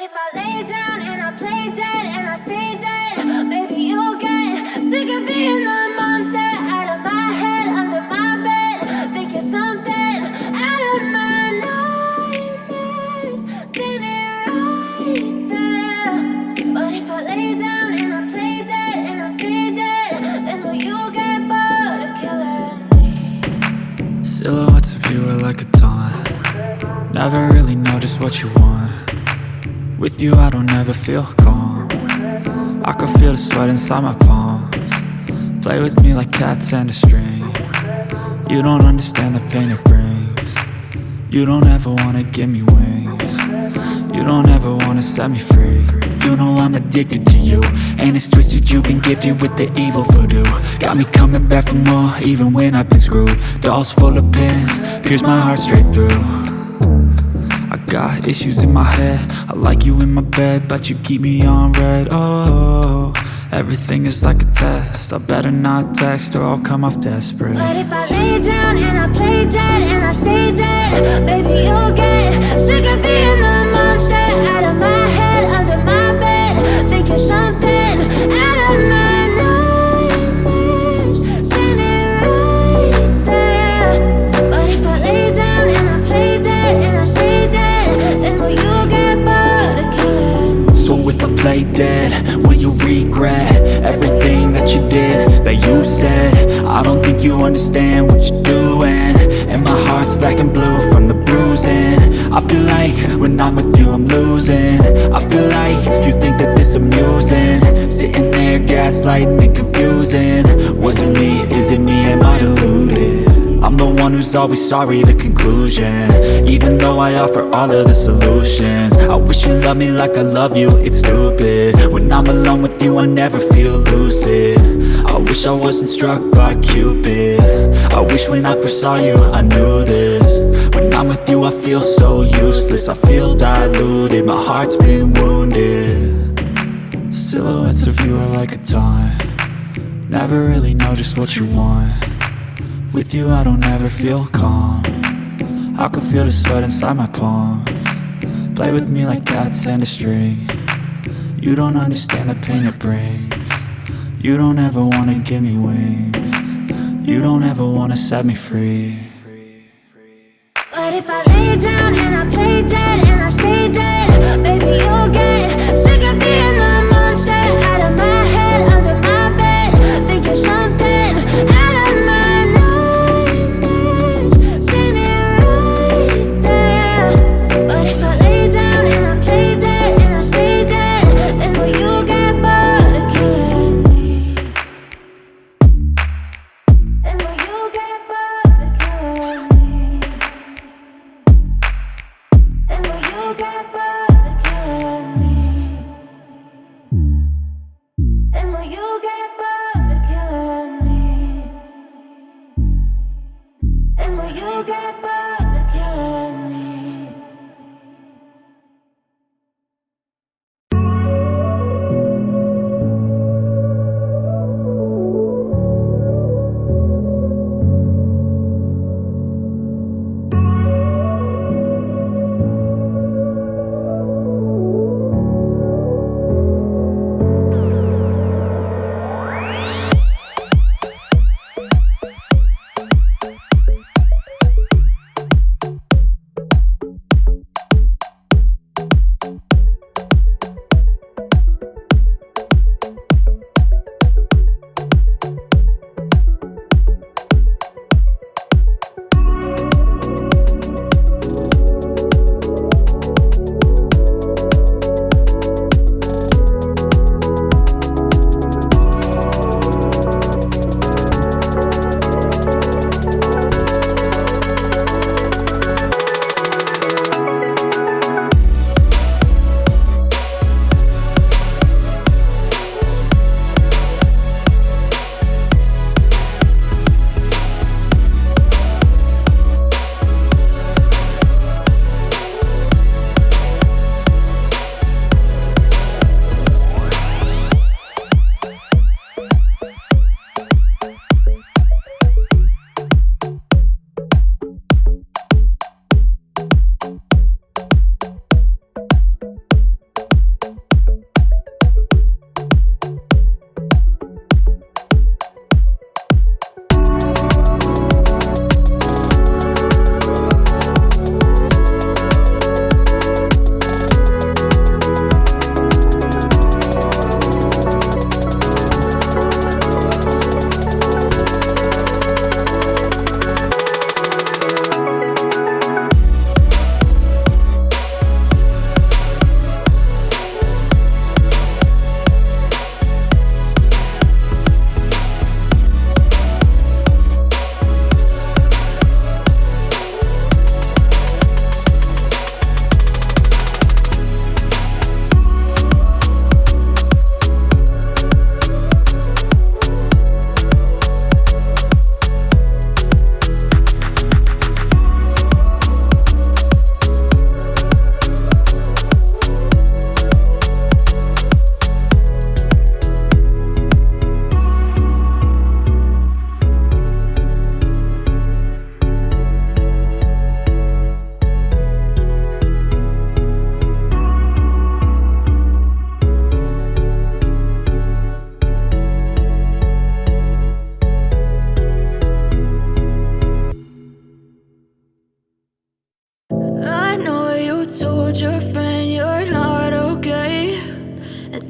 if I lay down and I play dead and I stay dead? Maybe you'll get sick of being the monster out of my head, under my bed. Think you're something out of my nightmares, standing right there. But if I lay down and I play dead and I stay dead, then will you get bored of killing me? Silhouettes of you are like a taunt. Never really know just what you want. With you I don't ever feel calm. I can feel the sweat inside my palms. Play with me like cats and a string. You don't understand the pain it brings. You don't ever wanna give me wings. You don't ever wanna set me free. You know I'm addicted to you, and it's twisted, you've been gifted with the evil voodoo. Got me coming back for more, even when I've been screwed. Dolls full of pins, pierce my heart straight through. I got issues in my head, I like you in my bed, but you keep me on red. Oh, everything is like a test, I better not text or I'll come off desperate. But if I lay down and I play dead and I stay dead, baby you'll get sick of being the monster out of my head, under my bed. Think you're something out of my nightmares, standing right there. But if I lay down and I play dead and I stay dead, then will you get bored of killing me? So if I play dead, will you regret everything that you did, that you said? I don't think you understand what you're doing, and my heart's black and blue from the bruising. I feel like when I'm with you I'm losing. I feel like you think that this amusing, sitting there gaslighting and confusing. Was it me? Is it me? Am I deluded? I'm the one who's always sorry, the conclusion, even though I offer all of the solutions. I wish you loved me like I love you, it's stupid. When I'm alone with you I never feel lucid. I wish I wasn't struck by Cupid. I wish when I first saw you I knew this. When I'm with you I feel so useless, I feel diluted, my heart's been wounded. Silhouettes of you are like a taunt. Never really know just what you want. With you I don't ever feel calm. I can feel the sweat inside my palms. Play with me like cats and a string. You don't understand the pain it brings. You don't ever wanna give me wings. You don't ever wanna set me free. But if I lay down and I play dead and I stay dead, baby you'll get sick of being the monster out of my head, under my bed. Think you're something out of my nightmares, standing right there. But if I lay down and I play dead and I stay dead, then will you get bored of killing me? Then will you get bored of killing me? And will you get bored?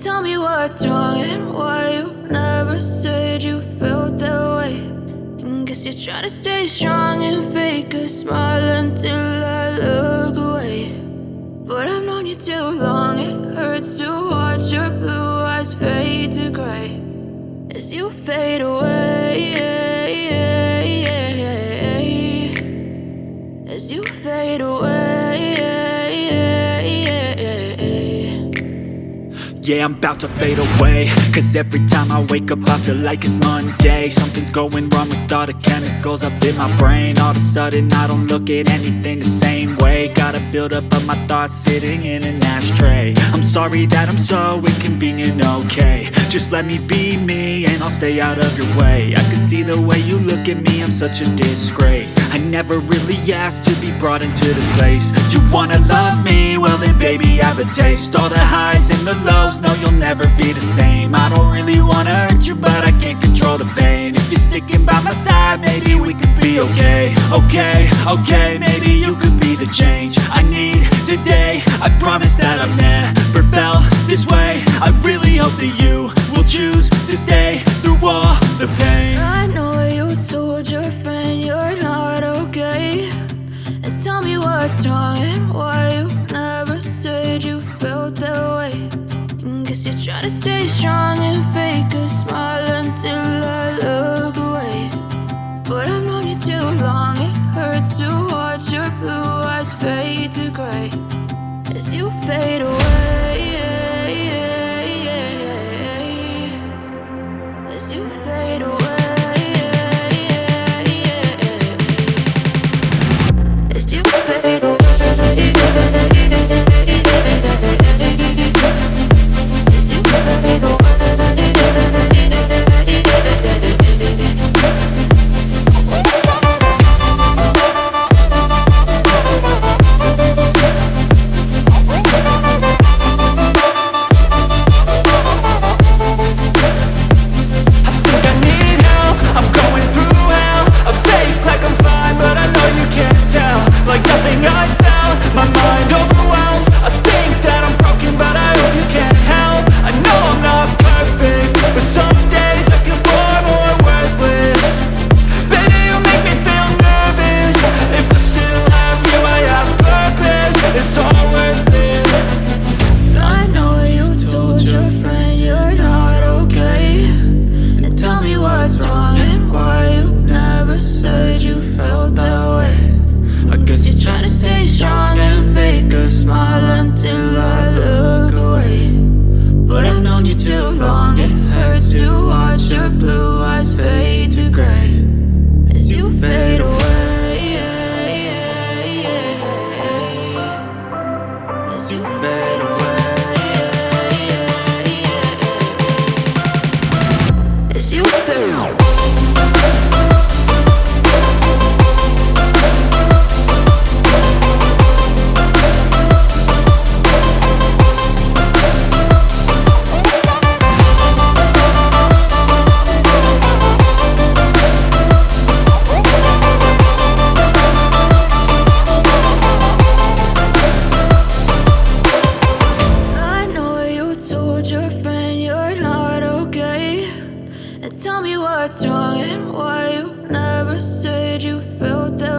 tell me what's wrong and why you never said you felt that way. And guess you're trying to stay strong and fake a smile until I look away. But I've known you too long, it hurts to watch your blue eyes fade to gray as you fade away, as you fade away. Yeah, I'm about to fade away, cause every time I wake up I feel like it's Monday. Something's going wrong with all the chemicals up in my brain. All of a sudden I don't look at anything the same way. Gotta build up of my thoughts sitting in an ashtray. I'm sorry that I'm so inconvenient, okay. Just let me be me and I'll stay out of your way. I can see the way you look at me, I'm such a disgrace. I never really asked to be brought into this place. You wanna love me? Well then baby I have a taste. All the highs and the lows, no you'll never be the same. I don't really wanna hurt you but I can't control the pain. If you're sticking by my side maybe we could be okay. Okay, maybe you could be the change I need today. I promise that I've never felt this way. I really hope that you will choose to stay through all the pain. I know you told your friend you're not okay, and tell me what's wrong and why you never said you felt that way. And guess you're trying to stay strong and fake a smile until I look away. But I've known you too long, it hurts to watch your blue eyes fade to gray as you fade away, as you fade away, as you fade away. Tell me what's wrong and why you never said you